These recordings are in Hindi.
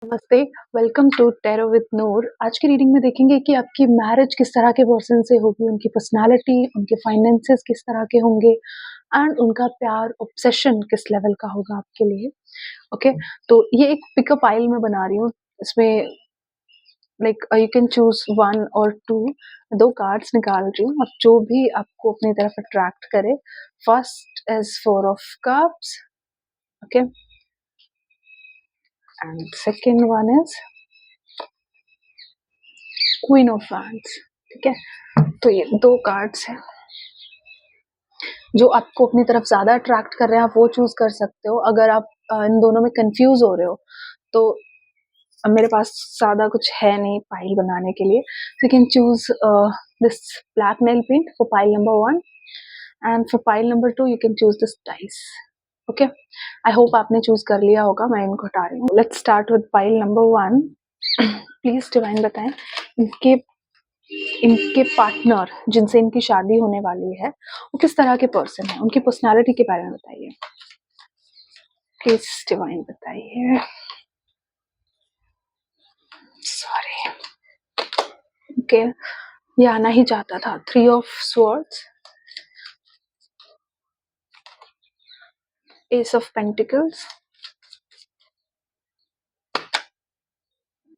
नमस्ते, वेलकम टू टैरो विद नूर। आज की रीडिंग में देखेंगे कि आपकी मैरिज किस तरह के पर्सन से होगी, उनकी पर्सनैलिटी, उनके फाइनेंसेस किस तरह के होंगे एंड उनका प्यार, ऑब्सेशन किस लेवल का होगा आपके लिए। ओके, तो ये एक पिकअप आइल मैं बना रही हूँ। इसमें यू कैन चूज 1 और 2, 2 कार्ड्स निकाल रही हूँ। अब जो भी आपको अपनी तरफ अट्रैक्ट करे। First is 4 of cups, okay, and second one is queen of wands. ठीक है, तो ये 2 कार्ड्स हैं। जो आपको अपनी तरफ ज़्यादा अट्रैक्ट कर रहे हैं आप वो चूज़ कर सकते हो। अगर आप इन दोनों में कंफ्यूज हो रहे हो तो अब मेरे पास ज़्यादा कुछ है नहीं पाइल बनाने के लिए, so you can choose this black nail paint for pile number 1 and for pile number 2 you can choose this dice. Okay, I hope आपने चूज कर लिया होगा। मैं इनको हटा रही हूँ। Let's start with pile number 1। Please divine बताएं इनके इनके पार्टनर जिनसे इनकी शादी होने वाली है वो किस तरह के पर्सन है, उनकी पर्सनालिटी के बारे में बताइए। प्लीज डिवाइन बताइए। सॉरी, ओके, ये आना ही चाहता था। 3 of swords, S of pentacles,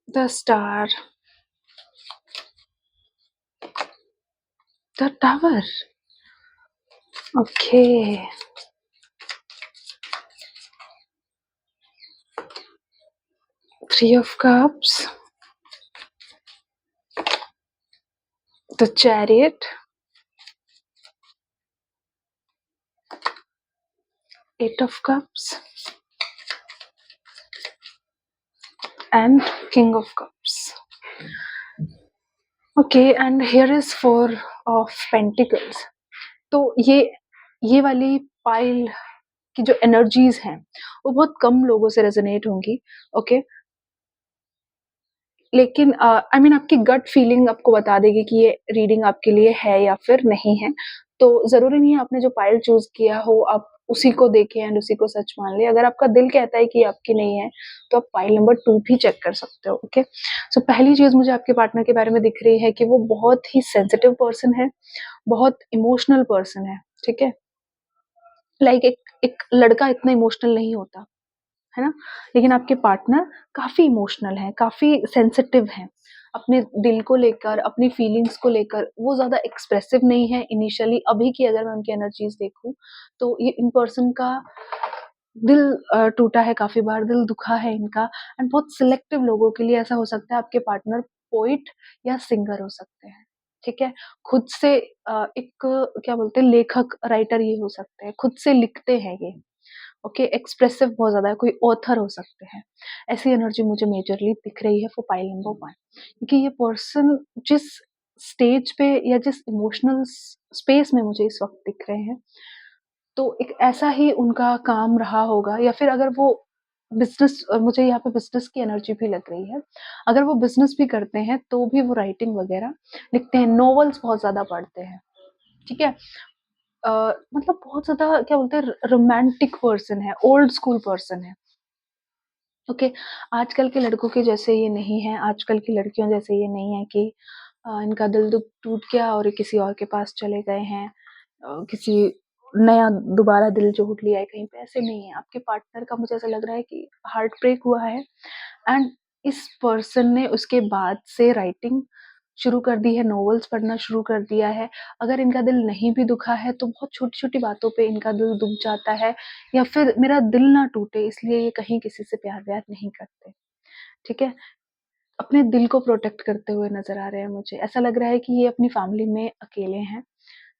the star, the tower. Okay, 3 of cups, the chariot, 8 of cups and king of cups. Okay, and here is 4 of pentacles. तो ये वाली पाइल की जो एनर्जीज हैं वो बहुत कम लोगों से रेजोनेट होंगी। ओके, लेकिन आई मीन आपकी गट फीलिंग आपको बता देगी कि ये रीडिंग आपके लिए है या फिर नहीं है। तो ज़रूरी नहीं है आपने जो पाइल चूज़ किया हो आप उसी को देखें एंड उसी को सच मान लें। अगर आपका दिल कहता है कि ये आपकी नहीं है, तो आप पाइल नंबर 2 भी चेक कर सकते हो। ओके, सो पहली चीज़ मुझे आपके पार्टनर के बारे में दिख रही है कि वो बहुत ही सेंसिटिव पर्सन है, बहुत इमोशनल पर्सन है। ठीक है? एक लड़का इतना इमोशनल नहीं होता, है ना? लेकिन आपके पार्टनर काफ़ी इमोशनल हैं, काफ़ी सेंसिटिव हैं। अपने दिल को लेकर, अपनी फीलिंग्स को लेकर वो ज़्यादा एक्सप्रेसिव नहीं है इनिशियली। अभी की अगर मैं उनकी एनर्जीज़ देखूँ, तो ये इन पर्सन का दिल टूटा है काफ़ी बार, दिल दुखा है इनका एंड बहुत सिलेक्टिव लोगों के लिए ऐसा हो सकता है। आपके पार्टनर पोएट या सिंगर हो सकते हैं, ठीक है? खुद से एक क्या बोलते हैं लेखक, राइटर ये हो सकते हैं, खुद से लिखते हैं ये। ओके, एक्सप्रेसिव बहुत ज़्यादा है, कोई ऑथर हो सकते हैं। ऐसी एनर्जी मुझे मेजरली दिख रही है फॉर पाइल नंबर 1, क्योंकि ये पर्सन जिस स्टेज पे या जिस इमोशनल स्पेस में मुझे इस वक़्त दिख रहे हैं, तो एक ऐसा ही उनका काम रहा होगा या फिर अगर वो बिज़नेस, मुझे यहाँ पे बिज़नेस की एनर्जी भी लग रही है। अगर वो बिज़नेस भी करते हैं, तो भी वो राइटिंग वग़ैरह लिखते हैं, नॉवेल्स बहुत ज़्यादा पढ़ते हैं, ठीक है? अ, मतलब बहुत ज़्यादा क्या बोलते हैं रोमांटिक पर्सन है, ओल्ड स्कूल पर्सन है। ओके, आजकल के लड़कों के जैसे ये नहीं है, आजकल की लड़कियों जैसे ये नहीं है कि इनका दिल दुख टूट गया और ये किसी और के पास चले गए हैं। किसी नया दोबारा दिल जोड़ लिया है कहीं पे, ऐसे नहीं है। आपके पार्टनर का मुझे ऐसा लग रहा है कि हार्ट ब्रेक हुआ है एंड इस पर्सन ने उसके बाद से राइटिंग शुरू कर दी है, नॉवेल्स पढ़ना शुरू कर दिया है। अगर इनका दिल नहीं भी दुखा है तो बहुत छोटी-छोटी बातों पे इनका दिल दुख जाता है या फिर मेरा दिल ना टूटे इसलिए ये कहीं किसी से प्यार-व्यार नहीं करते, ठीक है? अपने दिल को प्रोटेक्ट करते हुए नज़र आ रहे हैं मुझे। ऐसा लग रहा है कि ये अपनी फैमिली में अकेले हैं,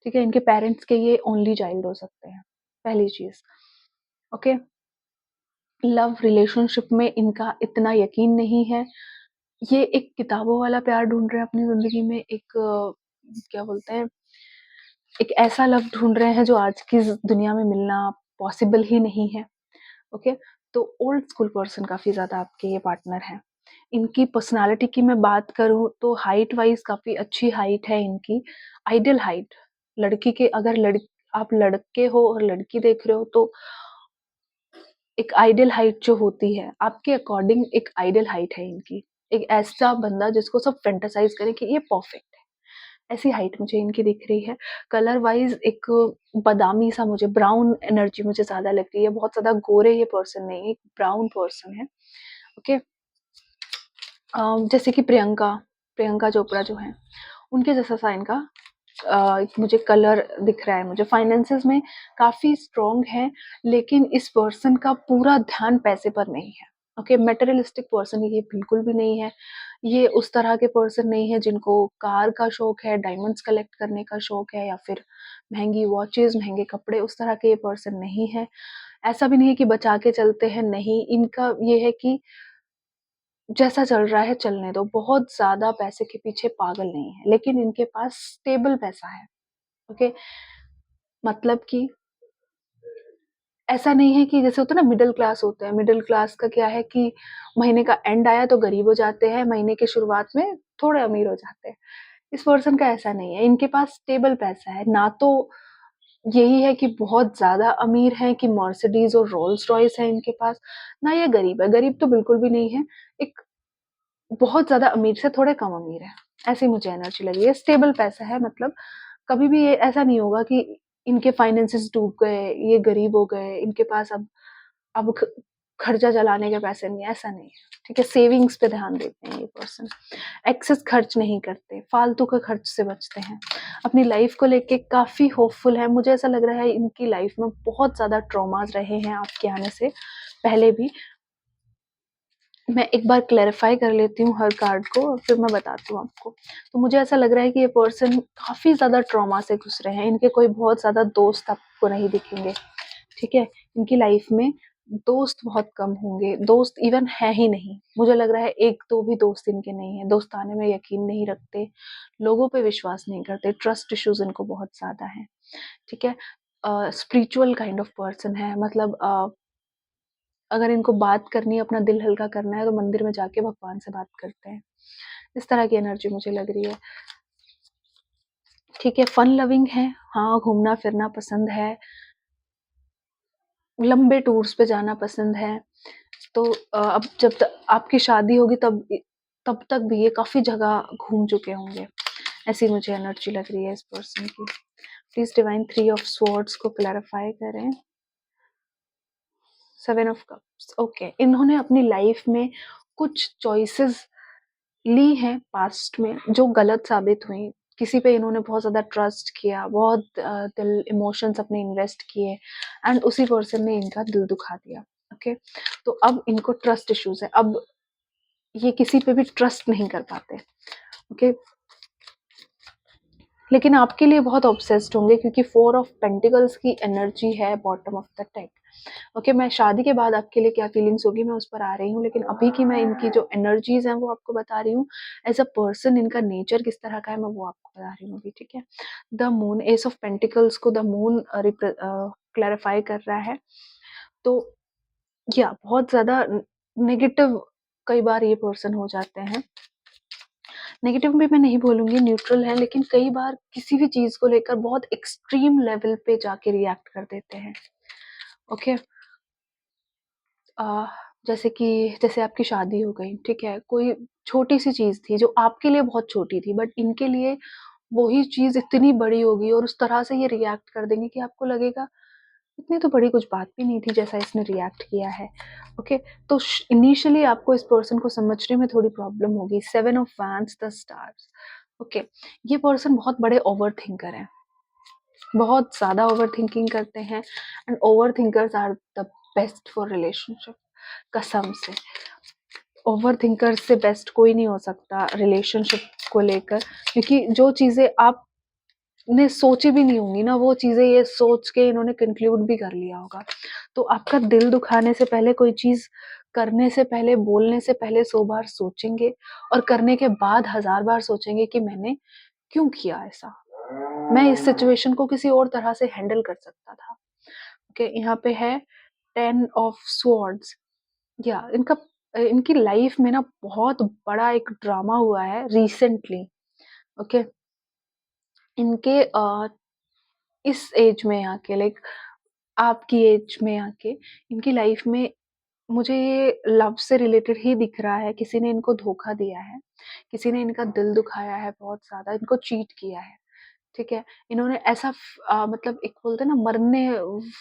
ठीक है? इनके पेरेंट्स के ये ओनली चाइल्ड हो सकते हैं, पहली चीज़, ओके? लव रिलेशनशिप में इनका इतना यकीन नहीं है। ये एक किताबों वाला प्यार ढूँढ रहे हैं अपनी ज़िंदगी में, एक क्या बोलते हैं, एक ऐसा लव ढूँढ रहे हैं जो आज की दुनिया में मिलना पॉसिबल ही नहीं है, ओके? तो ओल्ड स्कूल पर्सन काफ़ी ज़्यादा आपके ये पार्टनर हैं। इनकी पर्सनैलिटी की मैं बात करूँ तो हाइट वाइज़ काफ़ी अच्छी हाइट है इनकी, आइडियल हाइट। लड़की के अगर आप लड़के हो और लड़की देख रहे हो तो एक आइडियल हाइट जो होती है, आपके अकॉर्डिंग एक आइडियल हाइट है इनकी। एक ऐसा बंदा जिसको सब फैंटेसाइज़ करें कि ये परफेक्ट है, ऐसी हाइट मुझे इनकी दिख रही है। कलर वाइज़ एक बादामी सा मुझे ब्राउन एनर्जी मुझे ज़्यादा लग रही है, बहुत ज़्यादा गोरे ये पर्सन नहीं है, एक ब्राउन पर्सन है, ओके। जैसे कि प्रियंका चोपड़ा जो हैं, उनके जैसा सा इनका मुझे कलर दिख रहा है। मुझे फाइनेंसेस में काफ़ी स्ट्रॉन्ग है, लेकिन इस पर्सन का पूरा ध्यान पैसे पर नहीं है, ओके। मटेरियलिस्टिक पर्सन ये बिल्कुल भी नहीं है। ये उस तरह के पर्सन नहीं है जिनको कार का शौक है, डायमंड्स कलेक्ट करने का शौक है या फिर महँगी वॉचेज़, महँगे कपड़े, उस तरह के ये पर्सन नहीं है। ऐसा भी नहीं है कि बचा के चलते हैं, नहीं, इनका ये है कि जैसा चल रहा है चलने दो, बहुत ज़्यादा पैसे के पीछे पागल नहीं है, लेकिन इनके पास स्टेबल पैसा है, ओके। मतलब कि ऐसा नहीं है कि जैसे होता है ना मिडल क्लास होते हैं, मिडल क्लास का क्या है कि महीने का एंड आया तो गरीब हो जाते हैं, महीने की शुरुआत में थोड़े अमीर हो जाते हैं। इस पर्सन का ऐसा नहीं है, इनके पास स्टेबल पैसा है, ना तो यही है कि बहुत ज़्यादा अमीर हैं कि मर्सिडीज़ और रोल्स रॉयस है इनके पास, ना ये गरीब है, गरीब तो बिल्कुल भी नहीं है, एक बहुत ज़्यादा अमीर से थोड़े कम अमीर है, ऐसी मुझे एनर्जी लगी है। स्टेबल पैसा है, मतलब कभी भी ये ऐसा नहीं होगा कि इनके फाइनेंसेस डूब गए, ये गरीब हो गए, इनके पास अब खर्चा चलाने के पैसे नहीं है, ऐसा नहीं है, ठीक है? सेविंग्स पे ध्यान देते हैं ये पर्सन, एक्सेस खर्च नहीं करते, फालतू के खर्च से बचते हैं, अपनी लाइफ को लेके काफ़ी होपफुल है। मुझे ऐसा लग रहा है इनकी लाइफ में बहुत ज़्यादा ट्रॉमास रहे हैं आपके आने से पहले भी। मैं एक बार क्लैरिफ़ाई कर लेती हूँ हर कार्ड को और फिर मैं बताती हूँ आपको। तो मुझे ऐसा लग रहा है कि ये पर्सन काफ़ी ज़्यादा ट्रॉमा से गुज़रे हैं। इनके कोई बहुत ज़्यादा दोस्त आपको नहीं दिखेंगे, ठीक है? इनकी लाइफ़ में दोस्त बहुत कम होंगे, दोस्त इवन है ही नहीं। मुझे लग रहा है 1-2 भी दोस्त इनके नहीं हैं, दोस्ताने में यकीन नहीं रखते, लोगों पे विश्वास नहीं करते, ट्रस्ट इश्यूज़ इनको बहुत ज़्यादा हैं, ठीक है? स्पिरिचुअल काइंड ऑफ पर्सन है, मतलब अगर इनको बात करनी है, अपना दिल हल्का करना है, तो मंदिर में जाके भगवान से बात करते हैं। इस तरह की एनर्जी मुझे लग रही है। ठीक है, फन लविंग है, हाँ, घूमना-फिरना पसंद है, लंबे टूर्स पे जाना पसंद है। तो अब जब त आपकी शादी होगी तब तक भी ये काफ़ी जगह घूम चुके होंगे। ऐसी मुझे एनर्जी लग रही है इस पर्सन की। प्लीज़ डिवाइन 3 ऑफ स्वॉर्ड्स को क्लैरिफ़ाई करें। 7 ऑफ कप्स, ओके। इन्होंने अपनी लाइफ़ में कुछ चॉइसेस ली हैं पास्ट में जो गलत साबित हुई। किसी पे इन्होंने बहुत ज़्यादा ट्रस्ट किया, बहुत दिल इमोशंस अपने इन्वेस्ट किए एंड उसी पर्सन ने इनका दिल दुखा दिया, ओके? तो अब इनको ट्रस्ट इश्यूज़ है, अब ये किसी पे भी ट्रस्ट नहीं कर पाते, ओके? लेकिन आपके लिए बहुत ऑब्सेस्ड होंगे क्योंकि 4 ऑफ पेंटिकल्स की एनर्जी है bottom of the deck. Okay, मैं शादी के बाद आपके लिए क्या फीलिंग्स होगी मैं उस पर आ रही हूँ, लेकिन अभी की मैं इनकी जो एनर्जीज़ हैं वो आपको बता रही हूँ। एज़ अ पर्सन इनका नेचर किस तरह का है मैं वो आपको बता रही हूँ अभी, ठीक है? The moon, S of pentacles को द मून क्लैरिफाई कर रहा है। तो या बहुत ज़्यादा नेगेटिव कई बार ये पर्सन हो जाते हैं। नेगेटिव भी मैं नहीं बोलूँगी, न्यूट्रल है, लेकिन कई बार किसी भी चीज़ को लेकर बहुत एक्सट्रीम लेवल पे जाके रिएक्ट कर देते हैं, ओके? अ, जैसे आपकी शादी हो गई, ठीक है? कोई छोटी-सी चीज़ थी जो आपके लिए बहुत छोटी थी, बट इनके लिए वही चीज़ इतनी बड़ी होगी और उस तरह से ये रिएक्ट कर देंगे कि आपको लगेगा इतनी तो बड़ी कुछ बात भी नहीं थी जैसा इसने रिएक्ट किया है, ओके? तो श इनिशियली आपको इस पर्सन को समझने में थोड़ी प्रॉब्लम होगी। 7 of wands, the stars, okay. ये पर्सन बहुत बड़े ओवरथिंकर हैं, बहुत ज़्यादा ओवरथिंकिंग करते हैं and overthinkers are the best for relationship, कसम से। ओवरथिंकर से बेस्ट कोई नहीं हो सकता रिलेशनशिप को लेकर, क्योंकि जो चीज़ें आपने सोची भी नहीं होंगी ना, वो चीज़ें ये सोच के इन्होंने कंक्लूड भी कर लिया होगा। तो आपका दिल दुखाने से पहले कोई चीज़ करने से पहले, बोलने से पहले 100 बार सोचेंगे और करने के बाद 1000 बार सोचेंगे कि मैंने क्यों किया ऐसा? मैं इस सिचुएशन को किसी और तरह से हैंडल कर सकता था। ओके, यहाँ पे है 10 ऑफ स्वॉर्ड्स। या इनकी लाइफ में ना बहुत बड़ा एक ड्रामा हुआ है रिसेंटली, ओके। इनके इस एज में आके, लाइक आपकी एज में आके इनकी लाइफ में मुझे ये लव से रिलेटेड ही दिख रहा है। किसी ने इनको धोखा दिया है, किसी ने इनका दिल दुखाया है बहुत ज़्यादा, इनको चीट किया है, ठीक है? इन्होंने ऐसा मतलब एक बोलते हैं ना मरने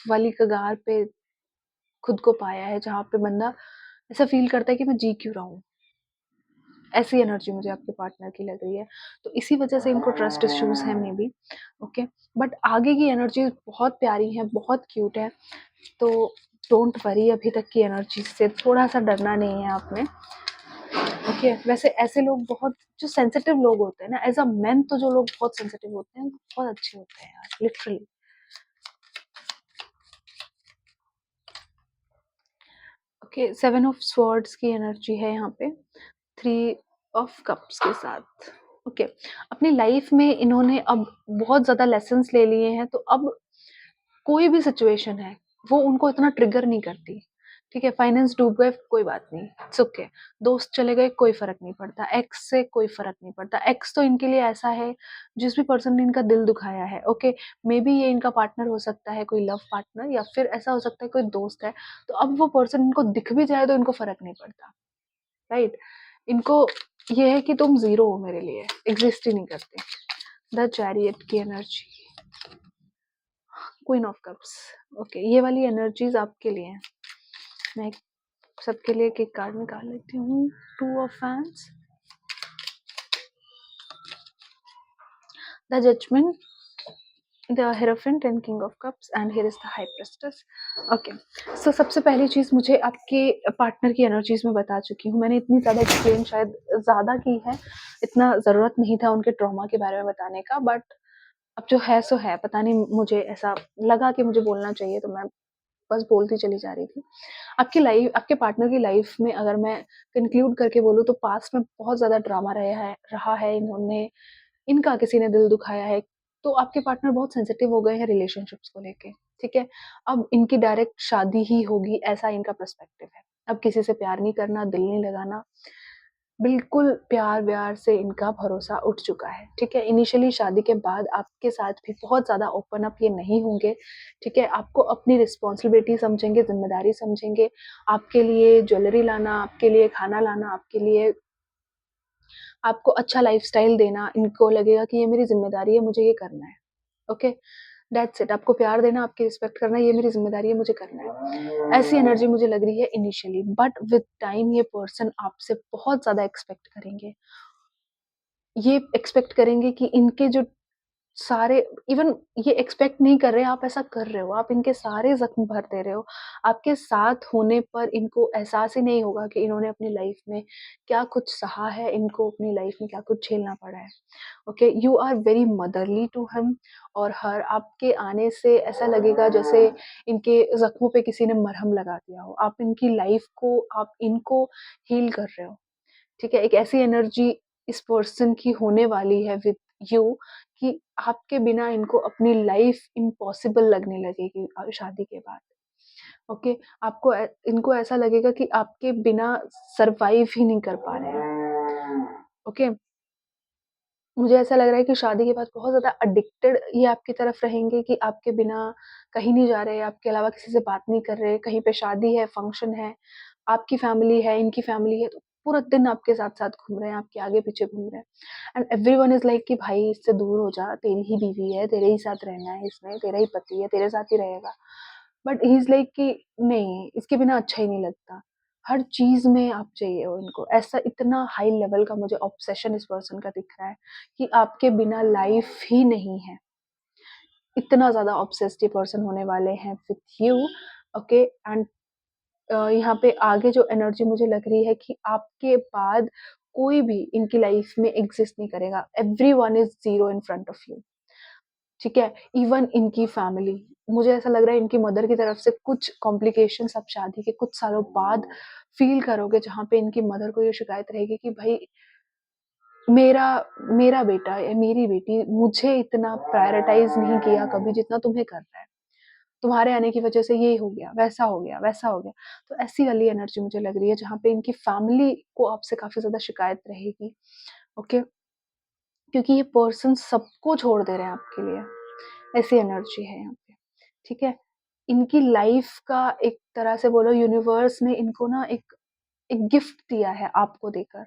वाली कगार पे खुद को पाया है, जहाँ पे बंदा ऐसा फ़ील करता है कि मैं जी क्यों रहा हूँ? ऐसी एनर्जी मुझे आपके पार्टनर की लग रही है। तो इसी वजह से इनको ट्रस्ट इश्यूज़ हैं मे बी, ओके? बट आगे की एनर्जी बहुत प्यारी है, बहुत क्यूट है, तो डोंट वरी अभी तक की एनर्जी से थोड़ा-सा डरना नहीं है आप में, ओके? वैसे ऐसे लोग बहुत जो सेंसिटिव लोग होते हैं ना, एज़ अ मेन तो जो लोग बहुत सेंसिटिव होते हैं, बहुत अच्छे होते हैं यार, लिटरली। ओके, 7 ऑफ स्वॉर्ड्स की एनर्जी है यहाँ पे, 3 ऑफ कप्स के साथ। ओके, अपनी लाइफ में इन्होंने अब बहुत ज़्यादा लेसन्स ले लिए हैं, तो अब कोई भी सिचुएशन है, वो उनको इतना ट्रिगर नहीं करती, ठीक है? फाइनेंस डूब गए, कोई बात नहीं, इट्स ओके। दोस्त चले गए, कोई फ़र्क नहीं पड़ता। एक्स से कोई फ़र्क नहीं पड़ता। एक्स तो इनके लिए ऐसा है, जिस भी पर्सन ने इनका दिल दुखाया है, ओके? मेबी ये इनका पार्टनर हो सकता है, कोई लव पार्टनर, या फिर ऐसा हो सकता है कोई दोस्त है। तो अब वो पर्सन इनको दिख भी जाए तो इनको फ़र्क नहीं पड़ता, राइट? इनको ये है कि तुम ज़ीरो हो मेरे लिए, एग्ज़िस्ट ही नहीं करते। द चैरियट की energy, queen of cups, okay, ये वाली एनर्जीज आपके लिए हैं। मैं सबके लिए एक कार्ड निकाल लेती हूँ। Two of fans, the judgement, the hierophant and king of cups, and here is the high priestess. Okay, so सबसे पहली चीज़ मुझे आपके पार्टनर की एनर्जीज में बता चुकी हूँ मैंने, इतनी ज़्यादा एक्सप्लेन शायद ज़्यादा की है, इतना ज़रूरत नहीं था उनके ट्रॉमा के बारे में बताने का, बट अब जो है सो है। पता नहीं मुझे ऐसा लगा कि मुझे बोलना चाहिए, तो मैं बस बोलती चली जा रही थी। आपके पार्टनर की लाइफ में अगर मैं कंक्लूड करके बोलूँ, तो पास्ट में बहुत ज़्यादा ड्रामा रहा है, इन्होंने इनका किसी ने दिल दुखाया है, तो आपके पार्टनर बहुत सेंसिटिव हो गए हैं रिलेशनशिप्स को लेके, ठीक है? अब इनकी डायरेक्ट शादी ही होगी, ऐसा इनका पर्सपेक्टिव है। अब किसी से प्यार नहीं करना, दिल नहीं लगाना, बिल्कुल प्यार-व्यार से इनका भरोसा उठ चुका है, ठीक है? इनिशियली शादी के बाद आपके साथ भी बहुत ज़्यादा ओपन अप ये नहीं होंगे, ठीक है? आपको अपनी रिस्पॉन्सिबिलिटी समझेंगे, ज़िम्मेदारी समझेंगे, आपके लिए ज्वेलरी लाना, आपके लिए खाना लाना, आपके लिए आपको अच्छा लाइफ़स्टाइल देना, इनको लगेगा कि ये मेरी ज़िम्मेदारी है, मुझे ये करना है, ओके? That's it. आपको प्यार देना, आपकी रिस्पेक्ट करना, ये मेरी ज़िम्मेदारी है, मुझे करना है। ऐसी एनर्जी मुझे लग रही है इनिशियली, बट विद टाइम ये पर्सन आपसे बहुत ज़्यादा एक्सपेक्ट करेंगे। ये एक्सपेक्ट करेंगे कि इनके जो सारे, इवन ये एक्सपेक्ट नहीं कर रहे, आप ऐसा कर रहे हो, आप इनके सारे ज़ख्म भर दे रहे हो। आपके साथ होने पर इनको एहसास ही नहीं होगा कि इन्होंने अपनी लाइफ़ में क्या कुछ सहा है, इनको अपनी लाइफ़ में क्या कुछ झेलना पड़ा है। Okay, you are very motherly to him और हर। आपके आने से ऐसा लगेगा जैसे इनके ज़ख्मों पे किसी ने मरहम लगा दिया हो। आप इनकी लाइफ़ को, आप इनको हील कर रहे हो। ठीक है? एक ऐसी एनर्जी इस पर्सन की होने वाली है विद यू कि आपके बिना इनको अपनी लाइफ इम्पॉसिबल लगने लगेगी शादी के बाद। ओके? आपको इनको ऐसा लगेगा कि आपके बिना सर्वाइव ही नहीं कर पा रहे हैं। ओके? मुझे ऐसा लग रहा है कि शादी के बाद बहुत ज़्यादा एडिक्टेड ये आपकी तरफ रहेंगे कि आपके बिना कहीं नहीं जा रहे, आपके अलावा किसी से बात नहीं कर रहे, कहीं पे शादी है, फंक्शन है, आपकी फैमिली है, इनकी फैमिली है, तो पूरा दिन आपके साथ-साथ घूम रहे हैं, आपके आगे-पीछे घूम रहे हैं। एंड एवरीवन इज़ लाइक कि भाई इससे दूर हो जा, तेरी ही बीवी है, तेरे ही साथ रहना है इसने, तेरा ही पति है, तेरे साथ ही रहेगा। बट ही इज़ लाइक कि नहीं, इसके बिना अच्छा ही नहीं लगता। हर चीज़ में आप चाहिए हो इनको। ऐसा इतना हाई लेवल का मुझे ऑब्सेशन इस पर्सन का दिख रहा है कि आपके बिना लाइफ़ ही नहीं है। इतना ज़्यादा ऑब्सेस्ड ये पर्सन होने वाले हैं विथ यू, ओके? एंड यहाँ पे आगे जो एनर्जी मुझे लग रही है कि आपके बाद कोई भी इनकी लाइफ़ में एक्सिस्ट नहीं करेगा। Everyone is zero in front of you. ठीक है? इवन इनकी फैमिली, मुझे ऐसा लग रहा है इनकी मदर की तरफ से कुछ कॉम्प्लिकेशंस आप शादी के कुछ सालों बाद फ़ील करोगे, जहाँ पे इनकी मदर को ये शिकायत रहेगी कि भाई मेरा मेरा बेटा या मेरी बेटी मुझे इतना प्रायोरिटाइज़ नहीं किया कभी जितना तुम्हें कर रहा है। तुम्हारे आने की वज़ह से ये हो गया, वैसा हो गया, वैसा हो गया। तो ऐसी वाली एनर्जी मुझे लग रही है, जहाँ पे इनकी फैमिली को आपसे काफ़ी ज़्यादा शिकायत रहेगी, ओके? क्योंकि ये पर्सन सबको छोड़ दे रहे हैं आपके लिए। ऐसी एनर्जी है यहाँ पे, ठीक है? इनकी लाइफ का एक तरह से बोलो यूनिवर्स ने इनको ना एक गिफ्ट दिया है आपको देकर।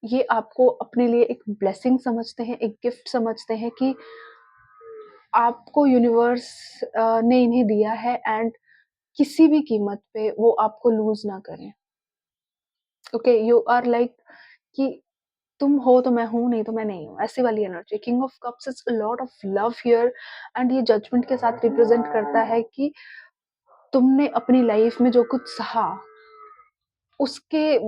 ये आपको अपने लिए एक ब्लेसिंग समझते हैं, एक गिफ्ट समझते हैं कि आपको यूनिवर्स ने इन्हें दिया है एंड किसी भी कीमत पे वो आपको लूज़ ना करें। ओके, यू आर लाइक कि तुम हो तो मैं हूँ, नहीं तो मैं नहीं हूँ, ऐसी वाली energy. King of cups is a lot of love here and ये जजमेंट के साथ रिप्रेज़ेंट करता है कि तुमने अपनी लाइफ में जो कुछ सहा उसके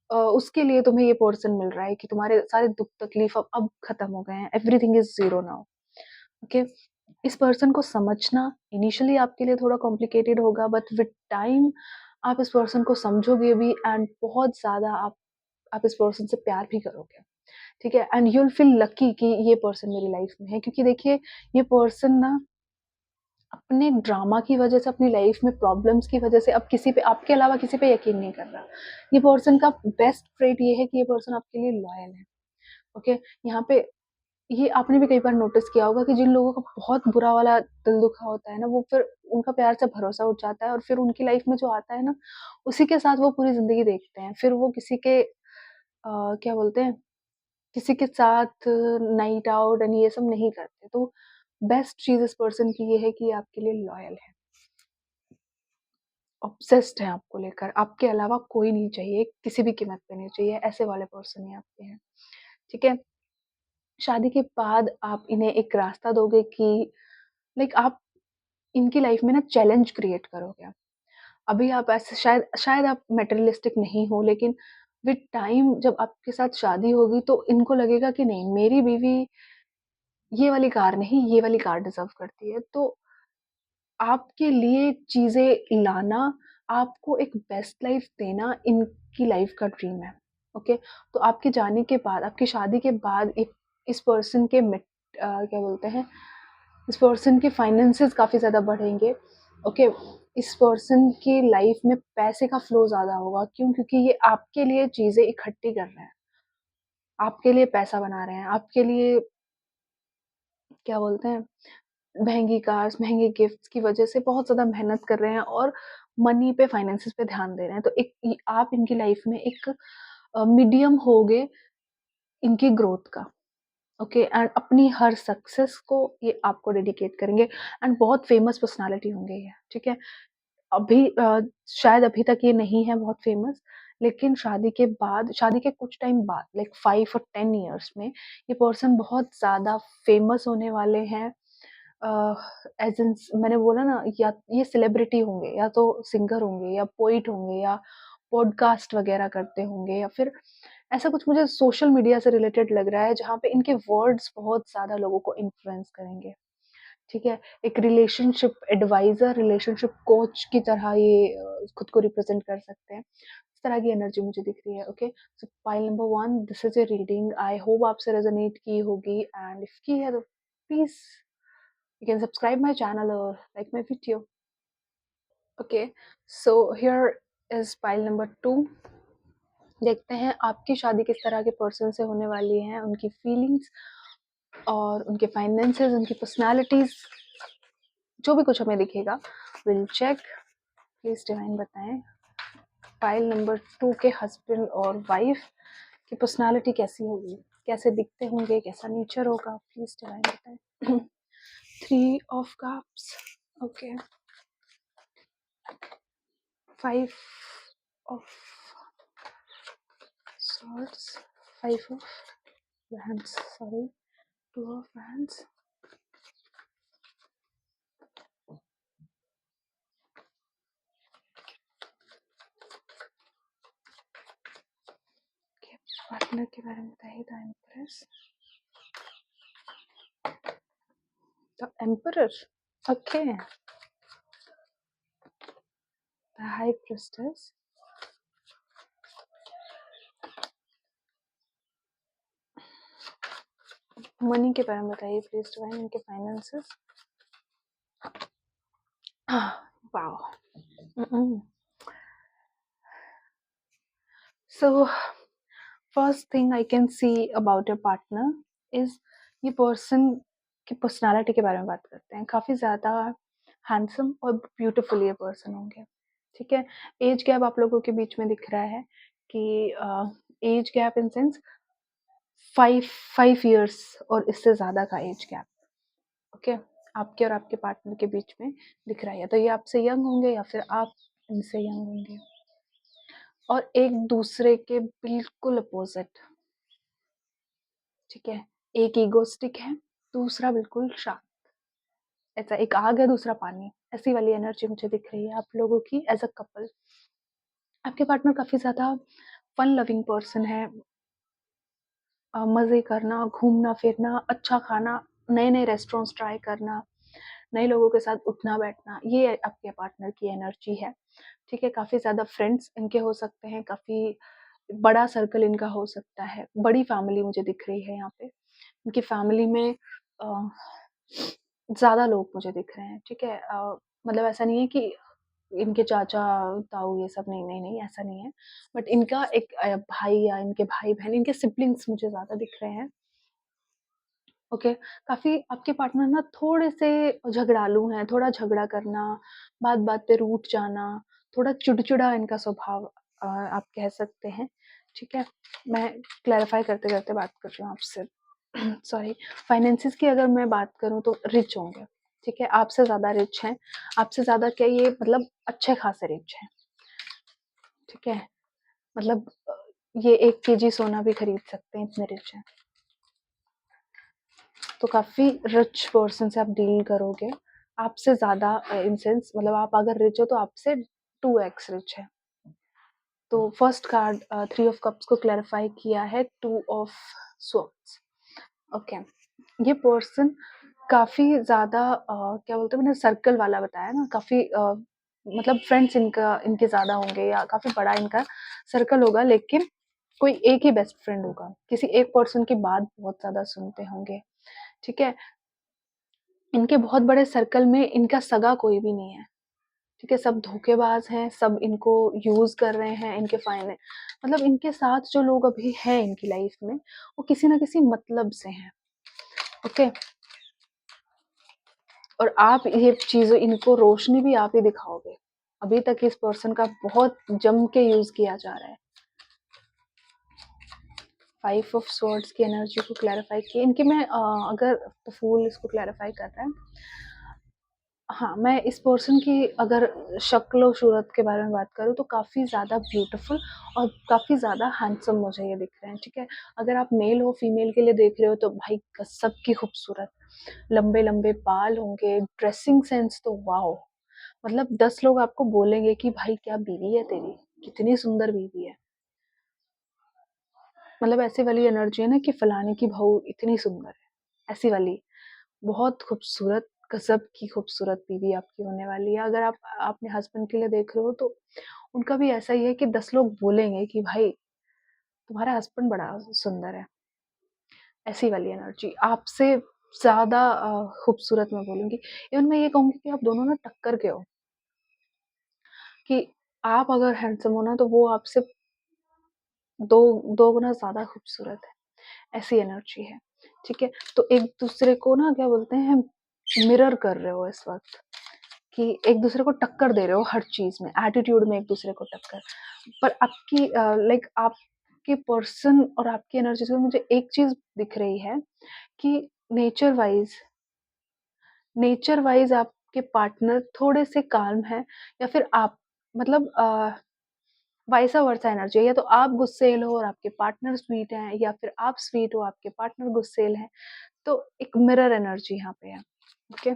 उसके लिए तुम्हें ये पर्सन मिल रहा है कि तुम्हारे सारे दुःख तकलीफ अब खत्म हो गए हैं, everything is zero now. Okay, इस पर्सन को समझना इनिशियली आपके लिए थोड़ा कॉम्प्लिकेटेड होगा, बट विद टाइम आप इस पर्सन को समझोगे भी एंड बहुत ज़्यादा आप इस पर्सन से प्यार भी करोगे, ठीक है? And you will feel lucky कि ये पर्सन मेरी लाइफ में है, क्योंकि देखिए ये पर्सन ना अपने ड्रामा की वजह से, अपनी लाइफ में प्रॉब्लम्स की वजह से अब किसी पे, आपके अलावा किसी पे यकीन नहीं कर रहा। ये पर्सन का बेस्ट ट्रेट ये है कि ये पर्सन आपके लिए लॉयल है। ओके, यहाँ पे ये आपने भी कई बार नोटिस किया होगा कि जिन लोगों का बहुत बुरा वाला दिल दुखा होता है ना, वो फिर उनका प्यार से भरोसा उठ जाता है और फिर उनकी लाइफ में जो आता है ना, उसी के साथ वो पूरी ज़िंदगी देखते हैं। फिर वो किसी के क्या बोलते हैं, किसी के साथ नाइट आउट एंड ये सब नहीं करते। तो बेस्ट चीज़ इस पर्सन की ये है कि ये आपके लिए लॉयल है, ऑब्सेस्ड है आपको लेकर, आपके अलावा कोई नहीं चाहिए, किसी भी कीमत पे नहीं चाहिए, ऐसे वाले पर्सन ही आपके हैं, ठीक है? शादी के बाद आप इन्हें एक रास्ता दोगे कि लाइक आप इनकी लाइफ में ना चैलेंज क्रिएट करोगे। अभी आप ऐसे शायद शायद आप मटेरियलिस्टिक नहीं हो, लेकिन विद टाइम जब आपके साथ शादी होगी तो इनको लगेगा कि नहीं, मेरी बीवी ये वाली कार नहीं, ये वाली कार डिज़र्व करती है। तो आपके लिए चीज़ें लाना, आपको एक बेस्ट लाइफ़ देना इनकी लाइफ़ का ड्रीम है, ओके? तो आपके जाने के बाद, आपकी शादी के बाद एक इस पर्सन के क्या बोलते हैं, इस पर्सन के फाइनेंसेस काफ़ी ज़्यादा बढ़ेंगे, ओके? इस पर्सन की लाइफ़ में पैसे का फ्लो ज़्यादा होगा, क्यों? क्योंकि ये आपके लिए चीज़ें इकट्ठी कर रहे हैं, आपके लिए पैसा बना रहे हैं, आपके लिए क्या बोलते हैं, महँगी कार्स, महँगे गिफ्ट्स की वज़ह से बहुत ज़्यादा मेहनत कर रहे हैं और मनी पे, फाइनेंसेस पे ध्यान दे रहे हैं। तो एक इ आप इनकी लाइफ़ में एक मीडियम होगे इनकी ग्रोथ का, ओके? एंड अपनी हर सक्सेस को ये आपको डेडिकेट करेंगे एंड बहुत फ़ेमस पर्सनैलिटी होंगे ये, ठीक है? अभी शायद अभी तक ये नहीं है बहुत फ़ेमस, लेकिन शादी के बाद, शादी के कुछ टाइम बाद लाइक 5 और 10 इयर्स में ये पर्सन बहुत ज़्यादा फ़ेमस होने वाले हैं। अ, एज़ इन मैंने बोला ना, या ये सेलिब्रिटी होंगे, या तो सिंगर होंगे, या पोएट होंगे, या पॉडकास्ट वगैरह करते होंगे, या फिर ऐसा कुछ मुझे सोशल मीडिया से रिलेटेड लग रहा है, जहाँ पे इनके वर्ड्स बहुत ज़्यादा लोगों को इन्फ्लुएंस करेंगे, ठीक है? एक रिलेशनशिप एडवाइज़र, रिलेशनशिप कोच की तरह ये खुद को रिप्रेज़ेंट कर सकते हैं। इस तरह की एनर्जी मुझे दिख रही है, okay? So pile number 1, this is your reading. I hope आपसे रेज़ोनेट की होगी, एंड इफ की है तो please you can subscribe my channel or like my video. Okay, so here is pile number 2. देखते हैं आपकी शादी किस तरह के पर्सन से होने वाली है, उनकी फीलिंग्स और उनके फाइनेंसेस, उनकी पर्सनालिटीज, जो भी कुछ हमें दिखेगा, विल चेक। प्लीज डिवाइन बताएं फाइल नंबर 2 के हस्बैंड और वाइफ की पर्सनालिटी कैसी होगी, कैसे दिखते होंगे, कैसा नेचर होगा, प्लीज डिवाइन बताएं। 3 of cups, okay, 5 of swords, 5 of wands, sorry, 2 of wands. Okay, partner के बारे में बताइए। The empress, the emperor, okay, the high priestess, money के बारे में बताइए प्लीज डिवाइन, इनके finances. Wow, so first thing I can see about your partner is ये पर्सन की पर्सनालिटी के बारे में बात करते हैं। काफ़ी ज़्यादा हैंडसम और ब्यूटीफुल ये पर्सन होंगे, ठीक है? एज गैप आप लोगों के बीच में दिख रहा है कि age gap in sense 5 5 years और इससे ज़्यादा का एज गैप, ओके? आपके और आपके पार्टनर के बीच में दिख रहा है। या तो ये आपसे यंग होंगे या फिर आप इनसे यंग होंगे और एक दूसरे के बिल्कुल अपोज़िट, ठीक है? एक इगोइस्टिक है, दूसरा बिल्कुल शांत। ऐसा एक आग है, दूसरा पानी, ऐसी वाली एनर्जी मुझे दिख रही है आप लोगों की एज़ अ कपल। आपके पार्टनर काफ़ी ज़्यादा फन लविंग पर्सन है। मज़े करना, घूमना-फिरना, अच्छा खाना, नए-नए रेस्टोरेंट्स ट्राई करना, नए लोगों के साथ उठना-बैठना, ये आपके पार्टनर की एनर्जी है, ठीक है? काफ़ी ज़्यादा फ्रेंड्स इनके हो सकते हैं, काफ़ी बड़ा सर्कल इनका हो सकता है, बड़ी फैमिली मुझे दिख रही है यहाँ पे। इनकी फैमिली में अ, ज़्यादा लोग मुझे दिख रहे हैं, ठीक है? मतलब ऐसा नहीं है कि इनके चाचा, ताऊ ये सब नहीं, नहीं, नहीं ऐसा नहीं है। बट इनका एक भाई या इनके भाई-बहन, इनके सिब्लिंग्स मुझे ज़्यादा दिख रहे हैं। ओके, काफ़ी आपके पार्टनर ना थोड़े-से झगड़ालू हैं, थोड़ा झगड़ा करना, बात-बात पे रूठ जाना, थोड़ा चिड़चिड़ा इनका स्वभाव आप कह सकते हैं, ठीक है? मैं क्लैरिफ़ाई करते-करते बात कर रही हूँ आपसे। सॉरी, फाइनेंसेस की अगर मैं बात करूँ तो रिच होंगे, ठीक है? आपसे ज़्यादा रिच हैं, आपसे ज़्यादा क्या ये मतलब अच्छे खासे रिच हैं, ठीक है? मतलब ये 1 केजी सोना भी खरीद सकते हैं, इतने रिच हैं। तो काफ़ी रिच पर्सन से आप डील करोगे। आपसे ज़्यादा इन सेंस मतलब आप अगर रिच हो तो आपसे 2x रिच है। तो फर्स्ट कार्ड 3 ऑफ कप्स को क्लैरिफ़ाई किया है 2 ऑफ स्वॉर्ड्स। ओके, ये पर्सन काफ़ी ज़्यादा क्या बोलते हैं, मैंने सर्कल वाला बताया ना, काफ़ी मतलब फ्रेंड्स इनके ज़्यादा होंगे या काफ़ी बड़ा इनका सर्कल होगा, लेकिन कोई एक ही बेस्ट फ्रेंड होगा। किसी एक पर्सन की बात बहुत ज़्यादा सुनते होंगे, ठीक है? इनके बहुत बड़े सर्कल में इनका सगा कोई भी नहीं है, ठीक है? सब धोखेबाज हैं, सब इनको यूज़ कर रहे हैं, इनके मतलब इनके साथ जो लोग अभी हैं इनकी लाइफ़ में, वो किसी न किसी मतलब से हैं, ओके? और आप ये चीज़ें इनको रोशनी भी आप ही दिखाओगे। अभी तक इस पर्सन का बहुत जम के यूज़ किया जा रहा है। 5 ऑफ स्वॉर्ड्स की एनर्जी को क्लैरिफ़ाई किए। इनके में अगर द फूल इसको क्लैरिफ़ाई कर रहा है। हाँ, मैं इस पर्सन की अगर शक्ल-ओ-सूरत के बारे में बात करूँ तो काफ़ी ज़्यादा ब्यूटीफुल और काफ़ी ज़्यादा हैंडसम मुझे ये दिख रहे हैं, ठीक है? अगर आप मेल हो, फीमेल के लिए देख रहे हो तो भाई गज़ब की खूबसूरत, लंबे-लंबे बाल होंगे, ड्रेसिंग सेंस तो वॉव! मतलब 10 लोग आपको बोलेंगे कि भाई क्या बीवी है तेरी, कितनी सुंदर बीवी है। मतलब ऐसी वाली एनर्जी है ना कि फलाने की बहू इतनी सुंदर है, ऐसी वाली। बहुत खूबसूरत, गज़ब की खूबसूरत बीवी आपकी होने वाली है। अगर आप अपने हस्बैंड के लिए देख रहे हो तो उनका भी ऐसा ही है कि 10 लोग बोलेंगे कि भाई तुम्हारा हस्बैंड बड़ा सुंदर है, ऐसी वाली एनर्जी। आपसे ज़्यादा खूबसूरत मैं बोलूँगी। इवन मैं ये कहूँगी कि आप दोनों ना टक्कर के हो, कि आप अगर हैंडसम हो ना तो वो आपसे दो 2 गुना ज़्यादा खूबसूरत है, ऐसी एनर्जी है, ठीक है? तो एक-दूसरे को ना क्या बोलते हैं, मिरर कर रहे हो इस वक़्त। कि एक-दूसरे को टक्कर दे रहे हो हर चीज़ में, एटीट्यूड में एक-दूसरे को टक्कर। पर आपकी लाइक आपके पर्सन और आपकी एनर्जी से मुझे एक चीज़ दिख रही है कि नेचर वाइज़ आपके पार्टनर थोड़े-से काल्म हैं या फिर आप मतलब वाइसा वर्सा एनर्जी है, या तो आप गुस्सैल हो और आपके पार्टनर स्वीट हैं या फिर आप स्वीट हो, आपके पार्टनर गुस्सैल हैं। तो एक मिरर एनर्जी यहाँ पे है, okay?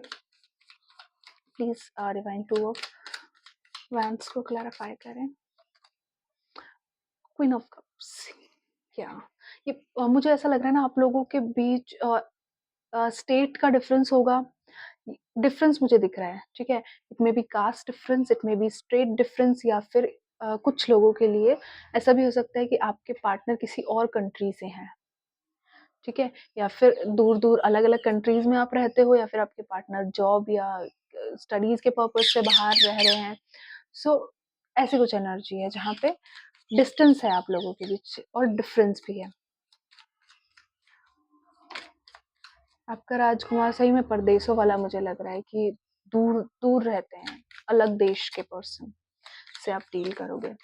Please divine 2 of wands को क्लैरिफाई करें। क्वीन ऑफ कप्स, या ये मुझे ऐसा लग रहा है ना आप लोगों के बीच स्टेट का डिफरेंस होगा। डिफरेंस मुझे दिख रहा है, ठीक है? It may be caste difference, it may be state difference, या फिर कुछ लोगों के लिए ऐसा भी हो सकता है कि आपके पार्टनर किसी और कंट्री से हैं, ठीक है? या फिर दूर-दूर अलग-अलग कंट्रीज़ में आप रहते हो या फिर आपके पार्टनर जॉब या स्टडीज़ के पर्पज़ से बाहर रह रहे हैं। सो ऐसी कुछ एनर्जी है जहाँ पे डिस्टेंस है आप लोगों के बीच और डिफरेंस भी है। आपका राजकुमार सही में परदेशों वाला मुझे लग रहा है कि दूर दूर रहते हैं, अलग देश के पर्सन से आप डील करोगे।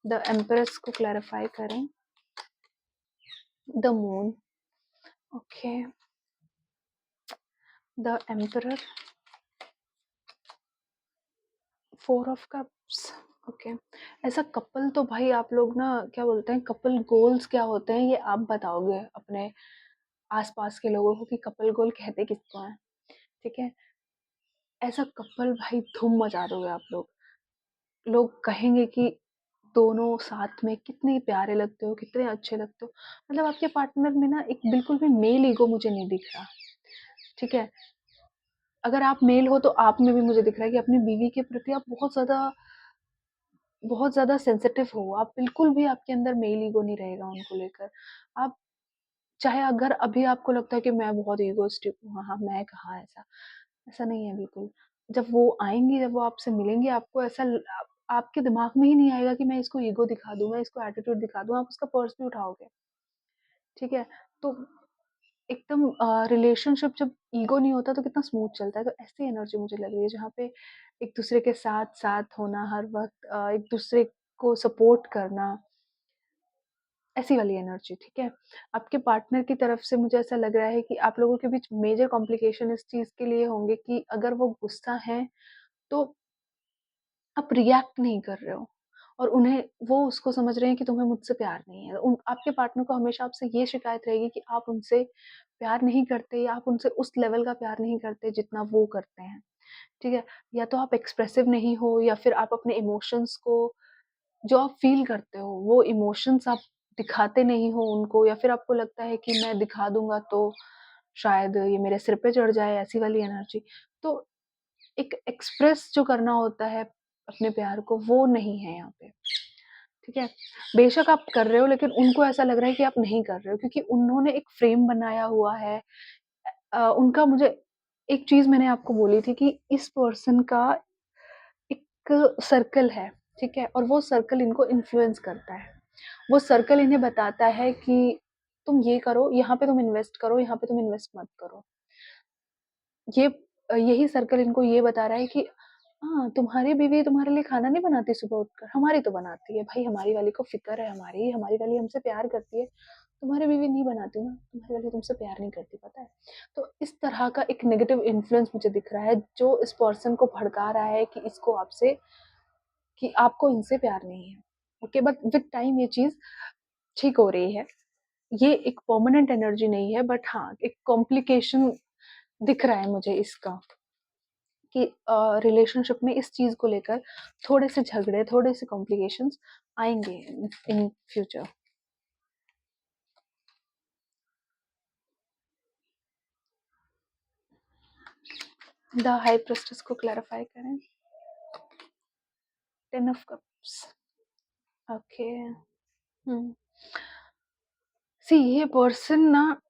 द एम्प्रेस को क्लैरिफाई करें। The moon, okay, the emperor, 4 of cups, okay. ऐसा कपल तो भाई आप लोग ना क्या बोलते हैं, कपल गोल्स क्या होते हैं ये आप बताओगे अपने आसपास के लोगों को कि कपल गोल कहते किसको हैं, ठीक है। ऐसा कपल भाई धूम मचा दोगे आप लोग। लोग कहेंगे कि दोनों साथ में कितने प्यारे लगते हो, कितने अच्छे लगते हो। मतलब आपके पार्टनर में ना एक बिल्कुल भी मेल ईगो मुझे नहीं दिख रहा, ठीक है। अगर आप मेल हो तो आप में भी मुझे दिख रहा है कि अपनी बीवी के प्रति आप बहुत ज़्यादा सेंसिटिव हो। आप बिल्कुल भी आपके अंदर मेल ईगो नहीं रहेगा उनको लेकर। आप चाहे अगर अभी आपको लगता है कि मैं बहुत ईगोइस्टिक हूँ, हाँ, हाँ, मैं कहाँ ऐसा, ऐसा नहीं है बिल्कुल। जब वो आएँगी, जब वो आपसे मिलेंगी, आपको ऐसा आपके दिमाग में ही नहीं आएगा कि मैं इसको ईगो दिखा दूँ, मैं इसको एटीट्यूड दिखा दूँ, आप उसका पर्स भी उठाओगे, ठीक है? तो एकदम रिलेशनशिप जब ईगो नहीं होता तो कितना स्मूथ चलता है। तो ऐसी एनर्जी मुझे लग रही है जहाँ पे एक दूसरे के साथ साथ होना हर वक्त, एक दूसरे को सपोर्ट करना, ऐसी वाली एनर्जी, ठीक है। आपके पार्टनर की तरफ से मुझे ऐसा लग रहा है कि आप लोगों के बीच मेजर कॉम्प्लिकेशन इस चीज़ के लिए होंगे कि अगर वो गुस्सा हैं तो आप रिएक्ट नहीं कर रहे हो और उन्हें वो उसको समझ रहे हैं कि तुम्हें मुझसे प्यार नहीं है। उन आपके पार्टनर को हमेशा आपसे ये शिकायत रहेगी कि आप उनसे प्यार नहीं करते या आप उनसे उस लेवल का प्यार नहीं करते जितना वो करते हैं, ठीक है? या तो आप एक्सप्रेसिव नहीं हो या फिर आप अपने इमोशंस को जो आप फ़ील करते हो, वो इमोशंस आप दिखाते नहीं हो उनको, या फिर आपको लगता है कि मैं दिखा दूँगा तो शायद ये मेरे सिर पे चढ़ जाए, ऐसी वाली एनर्जी। तो एक एक्सप्रेस जो करना होता है अपने प्यार को, वो नहीं है यहाँ पे, ठीक है? बेशक आप कर रहे हो लेकिन उनको ऐसा लग रहा है कि आप नहीं कर रहे हो क्योंकि उन्होंने एक फ्रेम बनाया हुआ है। उनका मुझे एक चीज़ मैंने आपको बोली थी कि इस पर्सन का एक सर्कल है, ठीक है? और वो सर्कल इनको इन्फ्लुएंस करता है। वो सर्कल इन्हें बताता है कि तुम ये करो, यहाँ पे तुम इन्वेस्ट करो, यहाँ पे तुम इन्वेस्ट मत करो। ये यही सर्कल इनको ये बता रहा है कि हाँ, तुम्हारी बीवी तुम्हारे लिए खाना नहीं बनाती सुबह उठकर, हमारी तो बनाती है। भाई हमारी वाली को फ़िक्र है हमारी वाली हमसे प्यार करती है। तुम्हारी बीवी नहीं बनाती ना, तुम्हारी वाली तुमसे प्यार नहीं करती, पता है? तो इस तरह का एक नेगेटिव इन्फ्लुएंस मुझे दिख रहा है, जो इस पर्सन को भड़का रहा है कि इसको आपसे कि आपको इनसे प्यार नहीं है। ओके, बट विद टाइम ये चीज़ ठीक हो रही है। ये एक परमानेंट एनर्जी नहीं है, बट हाँ, एक कॉम्प्लिकेशन दिख रहा है मुझे इसका कि रिलेशनशिप में इस चीज़ को लेकर थोड़े से झगड़े, थोड़े से कॉम्प्लिकेशंस आएँगे in future. The high priestess को क्लैरिफाई करें। 10 ऑफ कप्स, ओके। हुँ। सी ये पर्सन ना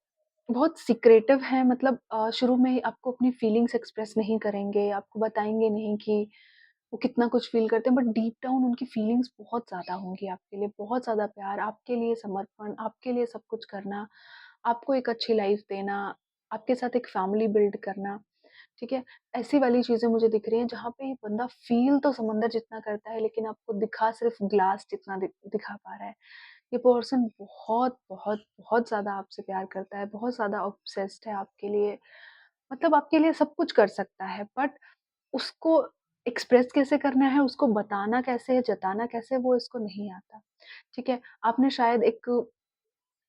बहुत सीक्रेटिव है, मतलब शुरू में ही आपको अपनी फीलिंग्स एक्सप्रेस नहीं करेंगे, आपको बताएँगे नहीं कि वो कितना कुछ फ़ील करते हैं, बट डीप डाउन उनकी फीलिंग्स बहुत ज़्यादा होंगी आपके लिए, बहुत ज़्यादा प्यार, आपके लिए समर्पण, आपके लिए सब कुछ करना, आपको एक अच्छी लाइफ़ देना, आपके साथ एक फैमिली बिल्ड करना, ठीक है? ऐसी वाली चीज़ें मुझे दिख रही हैं जहाँ पे ये बंदा फ़ील तो समंदर जितना करता है लेकिन आपको दिखा सिर्फ़ ग्लास जितना दिखा पा रहा है। ये पर्सन बहुत, बहुत, बहुत ज़्यादा आपसे प्यार करता है, बहुत ज़्यादा ऑब्सेस्ड है आपके लिए, मतलब आपके लिए सब कुछ कर सकता है, बट उसको एक्सप्रेस कैसे करना है, उसको बताना कैसे है, जताना कैसे है, वो इसको नहीं आता, ठीक है? आपने शायद एक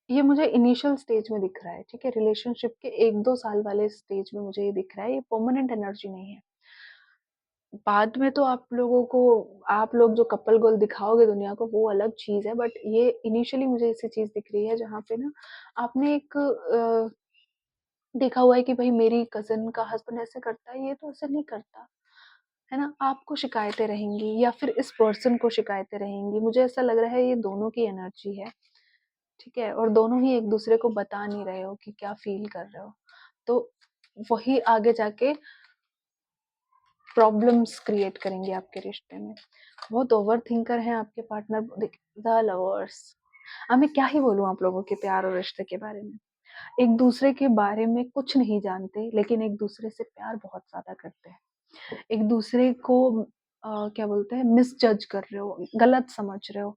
ये मुझे इनिशियल स्टेज में दिख रहा है, ठीक है? रिलेशनशिप के 1-2 साल वाले स्टेज में मुझे ये दिख रहा है, ये परमानेंट एनर्जी नहीं है। बाद में तो आप लोग जो कपल गोल दिखाओगे दुनिया को वो अलग चीज़ है, बट ये इनिशियली मुझे ऐसी चीज़ दिख रही है जहाँ पे ना आपने एक देखा हुआ है कि भई मेरी कज़िन का हस्बैंड ऐसे करता है, ये तो ऐसे नहीं करता, है ना? आपको शिकायतें रहेंगी या फिर इस पर्सन को शिकायतें रहेंगी। मुझे ऐसा लग रहा है ये दोनों की एनर्जी है, ठीक है? और दोनों ही एक-दूसरे को बता नहीं रहे हो कि क्या फ़ील कर रहे हो। तो वही आगे जाके प्रॉब्लम्स क्रिएट करेंगे आपके रिश्ते में। बहुत ओवरथिंकर हैं आपके पार्टनर, द लवर्स। अब मैं क्या ही बोलूँ आप लोगों के प्यार और रिश्ते के बारे में। एक दूसरे के बारे में कुछ नहीं जानते लेकिन एक दूसरे से प्यार बहुत ज़्यादा करते हैं। एक दूसरे को क्या बोलते हैं मिसजज कर रहे हो, गलत समझ रहे हो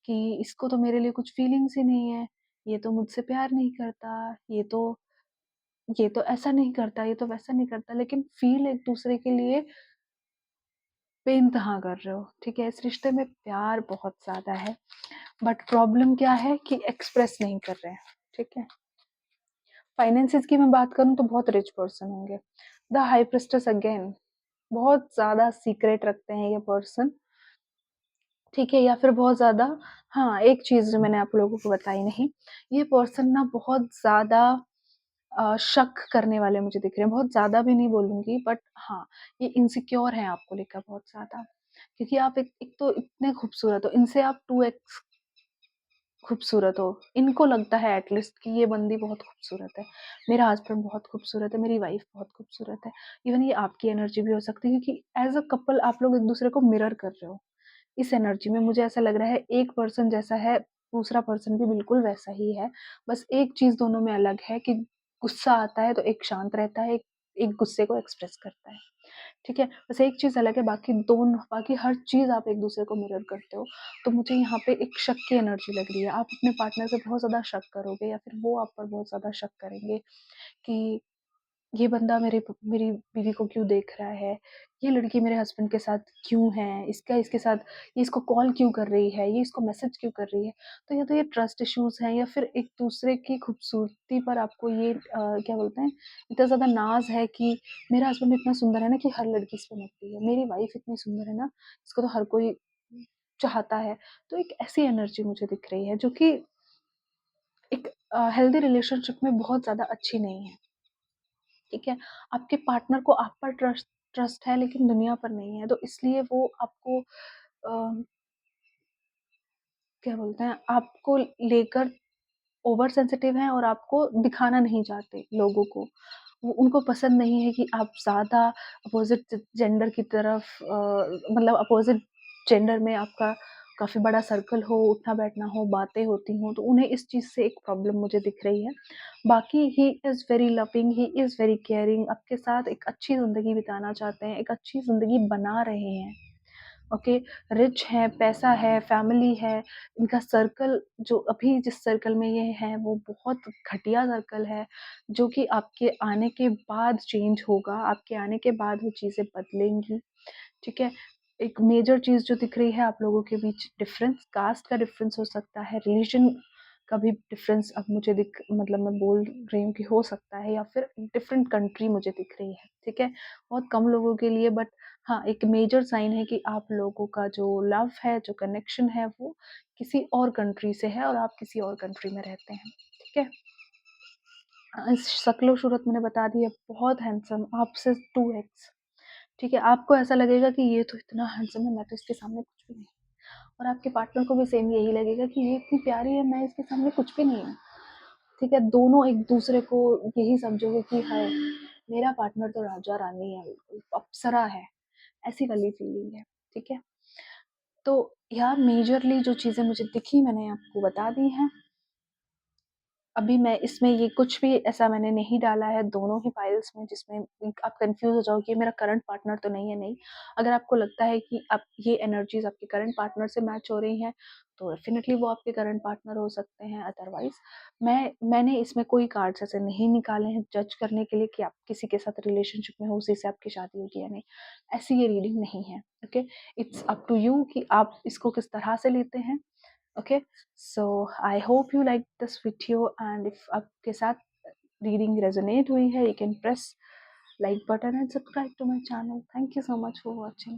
कि इसको तो मेरे लिए कुछ फीलिंग्स ही नहीं है, ये तो मुझसे प्यार नहीं करता, ये तो ऐसा नहीं करता, ये तो वैसा नहीं करता, लेकिन फ़ील एक दूसरे के लिए बेइंतहा कर रहे हो, ठीक है? इस रिश्ते में प्यार बहुत ज़्यादा है, बट प्रॉब्लम क्या है कि एक्सप्रेस नहीं कर रहे हैं, ठीक है? फाइनेंसेस की मैं बात करूँ तो बहुत रिच पर्सन होंगे। द हाई प्रीस्टेस अगेन बहुत ज़्यादा सीक्रेट रखते हैं ये पर्सन, ठीक है? या फिर बहुत ज़्यादा हाँ, एक चीज़ जो मैंने आप लोगों को बताई नहीं, ये पर्सन ना बहुत ज़्यादा शक करने वाले मुझे दिख रहे हैं। बहुत ज़्यादा भी नहीं बोलूँगी बट हाँ, ये इनसिक्योर हैं आपको लेकर बहुत ज़्यादा। क्योंकि आप एक एक तो इतने खूबसूरत हो, इनसे आप 2x खूबसूरत हो। इनको लगता है एट लीस्ट कि ये बंदी बहुत खूबसूरत है, मेरा हस्बैंड बहुत खूबसूरत है, मेरी वाइफ़ बहुत खूबसूरत है। इवन ये आपकी एनर्जी भी हो सकती है क्योंकि एज़ अ कपल आप लोग एक-दूसरे को मिरर कर रहे हो। इस एनर्जी में मुझे ऐसा लग रहा है एक पर्सन जैसा है, दूसरा पर्सन भी बिल्कुल वैसा ही है। बस एक चीज़ दोनों में अलग है कि गुस्सा आता है तो एक शांत रहता है, एक एक गुस्से को एक्सप्रेस करता है, ठीक है? बस एक चीज़ अलग है, बाकी हर चीज़ आप एक-दूसरे को मिरर करते हो। तो मुझे यहाँ पे एक शक की एनर्जी लग रही है। आप अपने पार्टनर पे बहुत ज़्यादा शक करोगे या फिर वो आप पर बहुत ज़्यादा शक करेंगे कि ये बंदा मेरी बीवी को क्यों देख रहा है? ये लड़की मेरे हस्बैंड के साथ क्यों है? इसका इसके साथ ये इसको कॉल क्यों कर रही है? ये इसको मैसेज क्यों कर रही है? तो या तो ये ट्रस्ट इश्यूज़ हैं या फिर एक-दूसरे की खूबसूरती पर आपको ये क्या बोलते हैं, इतना ज़्यादा नाज़ है कि मेरा हस्बैंड इतना सुंदर है ना कि हर लड़की इस पे मरती है। मेरी वाइफ़ इतनी सुंदर है ना, इसको तो हर कोई चाहता है। तो एक ऐसी एनर्जी मुझे दिख रही है जो कि एक हेल्दी रिलेशनशिप में बहुत ज़्यादा अच्छी नहीं है। ठीक है? आपके पार्टनर को आप पर ट्रस्ट ट्रस्ट है लेकिन दुनिया पर नहीं है, तो इसलिए वो आपको क्या बोलते हैं, आपको लेकर ओवर सेंसिटिव हैं और आपको दिखाना नहीं चाहते लोगों को। वो उनको पसंद नहीं है कि आप ज़्यादा अपोज़िट जेंडर की तरफ मतलब अपोज़िट जेंडर में आपका काफ़ी बड़ा सर्कल हो, उठना-बैठना हो, बातें होती हों, तो उन्हें इस चीज़ से एक प्रॉब्लम मुझे दिख रही है। बाकी he is very loving, he is very caring, आपके साथ एक अच्छी ज़िंदगी बिताना चाहते हैं, एक अच्छी ज़िंदगी बना रहे हैं। ओके, रिच हैं, पैसा है, फैमिली है, इनका सर्कल जो अभी जिस सर्कल में ये हैं वो बहुत घटिया सर्कल है, जो कि आपके आने के बाद चेंज होगा, आपके आने के बाद वो चीज़ें बदलेंगी, ठीक है? एक मेजर चीज़ जो दिख रही है आप लोगों के बीच डिफ़रेंस, कास्ट का डिफ़रेंस हो सकता है, रिलिजन का भी डिफ़रेंस अब मुझे दिख मतलब मैं बोल रही हूँ कि हो सकता है या फिर डिफ़रेंट कंट्री मुझे दिख रही है, ठीक है? बहुत कम लोगों के लिए बट हाँ, एक मेजर साइन है कि आप लोगों का जो लव है, जो कनेक्शन है वो किसी और कंट्री से है और आप किसी और कंट्री में रहते हैं, ठीक है? शक्ल-ओ-सूरत मैंने बता दी है, बहुत हैंडसम आपसे 2x ठीक है? आपको ऐसा लगेगा कि ये तो इतना हैंडसम है, मैं तो इसके सामने कुछ भी नहीं और आपके पार्टनर को भी सेम यही लगेगा कि ये इतनी प्यारी है, मैं इसके सामने कुछ भी नहीं हूँ, ठीक है? दोनों एक-दूसरे को यही समझोगे कि हाय! मेरा पार्टनर तो राजा-रानी है बिल्कुल, अप्सरा है, ऐसी वाली फीलिंग है, ठीक है? तो यार मेजरली जो चीज़ें मुझे दिखी मैंने आपको बता दी हैं। अभी मैं इसमें ये कुछ भी ऐसा मैंने नहीं डाला है दोनों ही फाइल्स में जिसमें आप कन्फ्यूज़ हो जाओ कि ये मेरा करंट पार्टनर तो नहीं है, नहीं। अगर आपको लगता है कि आप ये एनर्जीज़ आपके करंट पार्टनर से मैच हो रही हैं, तो डेफ़िनिटली वो आपके करंट पार्टनर हो सकते हैं, अदरवाइज़ मैंने इसमें कोई कार्ड्स ऐसे नहीं निकाले हैं जज करने के लिए कि आप किसी के साथ रिलेशनशिप में हो, उसी से आपकी शादी होगी या नहीं। ऐसी ये रीडिंग नहीं है, okay? It's up to you कि आप इसको किस तरह से लेते हैं। Okay, so I hope you like this video and if आपके साथ reading resonate हुई है you can press like button and subscribe to my channel. Thank you so much for watching.